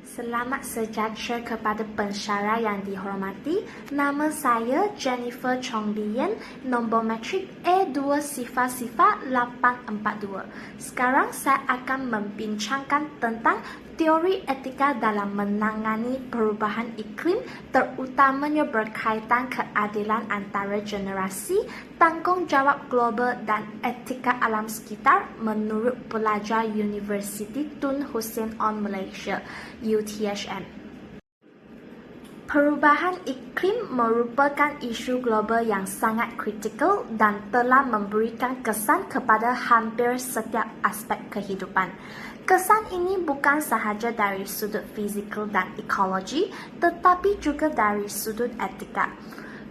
Selamat sejahtera kepada pensyarah yang dihormati. Nama saya Jennifer Chong Lian, nombor matrik A2000842. Sekarang saya akan membincangkan tentang teori etika dalam menangani perubahan iklim, terutamanya berkaitan keadilan antara generasi, tanggungjawab global dan etika alam sekitar menurut pelajar Universiti Tun Hussein On Malaysia (UTHM). Perubahan iklim merupakan isu global yang sangat kritikal dan telah memberikan kesan kepada hampir setiap aspek kehidupan. Kesan ini bukan sahaja dari sudut fizikal dan ekologi, tetapi juga dari sudut etika.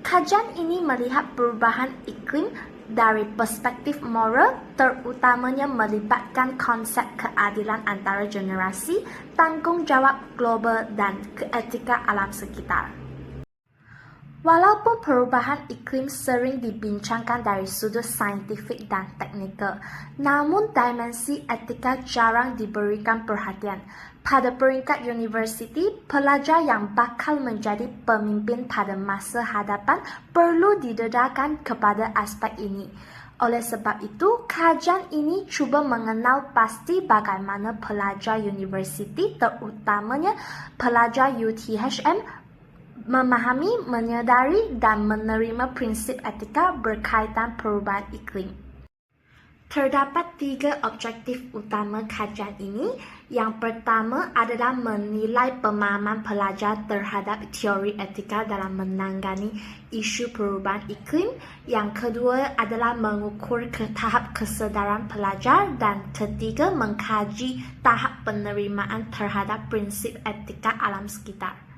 Kajian ini melihat perubahan iklim dari perspektif moral, terutamanya melibatkan konsep keadilan antara generasi, tanggungjawab global dan etika alam sekitar. Walaupun perubahan iklim sering dibincangkan dari sudut saintifik dan teknikal, namun dimensi etika jarang diberikan perhatian. Pada peringkat universiti, pelajar yang bakal menjadi pemimpin pada masa hadapan perlu didedarkan kepada aspek ini. Oleh sebab itu, kajian ini cuba mengenal pasti bagaimana pelajar universiti, terutamanya pelajar UTHM, memahami, menyadari, dan menerima prinsip etika berkaitan perubahan iklim. Terdapat 3 objektif utama kajian ini. Yang pertama adalah menilai pemahaman pelajar terhadap teori etika dalam menangani isu perubahan iklim. Yang kedua adalah mengukur tahap kesedaran pelajar. Dan ketiga, mengkaji tahap penerimaan terhadap prinsip etika alam sekitar.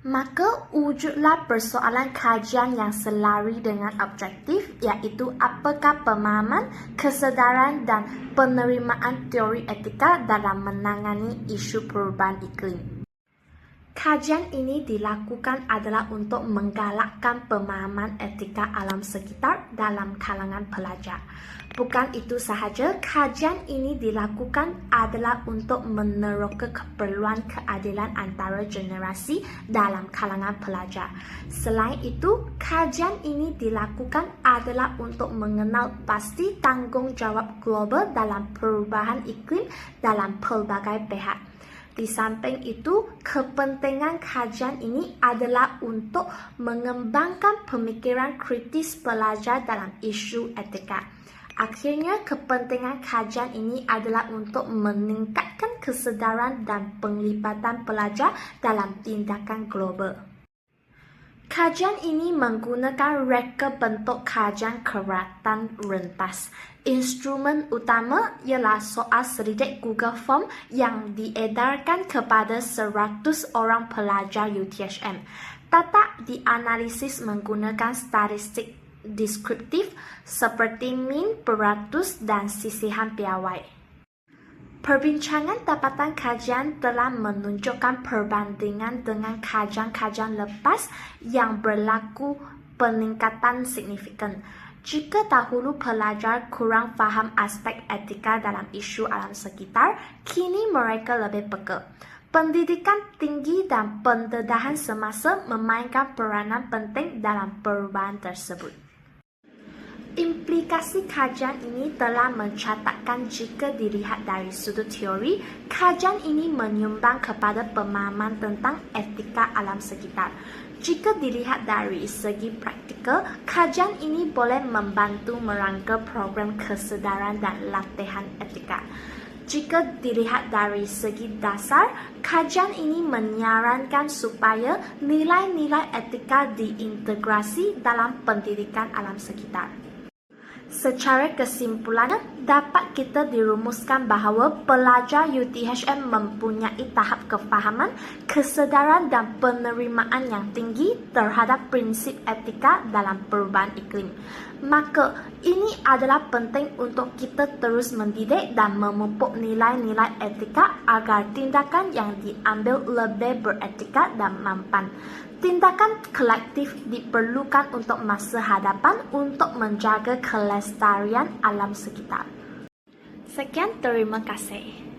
Maka wujudlah persoalan kajian yang selari dengan objektif, iaitu apakah pemahaman, kesedaran dan penerimaan teori etika dalam menangani isu perubahan iklim. Kajian ini dilakukan adalah untuk menggalakkan pemahaman etika alam sekitar dalam kalangan pelajar. Bukan itu sahaja, kajian ini dilakukan adalah untuk meneroka keperluan keadilan antara generasi dalam kalangan pelajar. Selain itu, kajian ini dilakukan adalah untuk mengenal pasti tanggungjawab global dalam perubahan iklim dalam pelbagai pihak. Di samping itu, kepentingan kajian ini adalah untuk mengembangkan pemikiran kritis pelajar dalam isu etika. Akhirnya, kepentingan kajian ini adalah untuk meningkatkan kesedaran dan penglibatan pelajar dalam tindakan global. Kajian ini menggunakan reka bentuk kajian keratan rentas. Instrumen utama ialah soal selidik Google Form yang diedarkan kepada 100 orang pelajar UTHM. Tata dianalisis menggunakan statistik deskriptif seperti min, peratus, dan sisihan piawai. Perbincangan dapatan kajian telah menunjukkan perbandingan dengan kajian-kajian lepas yang berlaku peningkatan signifikan. Jika dahulu pelajar kurang faham aspek etika dalam isu alam sekitar, kini mereka lebih peka. Pendidikan tinggi dan pendedahan semasa memainkan peranan penting dalam perubahan tersebut. Implikasi kajian ini telah mencatatkan jika dilihat dari sudut teori, kajian ini menyumbang kepada pemahaman tentang etika alam sekitar. Jika dilihat dari segi praktikal, kajian ini boleh membantu merangka program kesedaran dan latihan etika. Jika dilihat dari segi dasar, kajian ini menyarankan supaya nilai-nilai etika diintegrasi dalam pendidikan alam sekitar. Secara kesimpulannya, dapat kita dirumuskan bahawa pelajar UTHM mempunyai tahap kefahaman, kesedaran dan penerimaan yang tinggi terhadap prinsip etika dalam perubahan iklim. Maka, ini adalah penting untuk kita terus mendidik dan memupuk nilai-nilai etika agar tindakan yang diambil lebih beretika dan mampan. Tindakan kolektif diperlukan untuk masa hadapan untuk menjaga kelestarian alam sekitar. Sekian, terima kasih.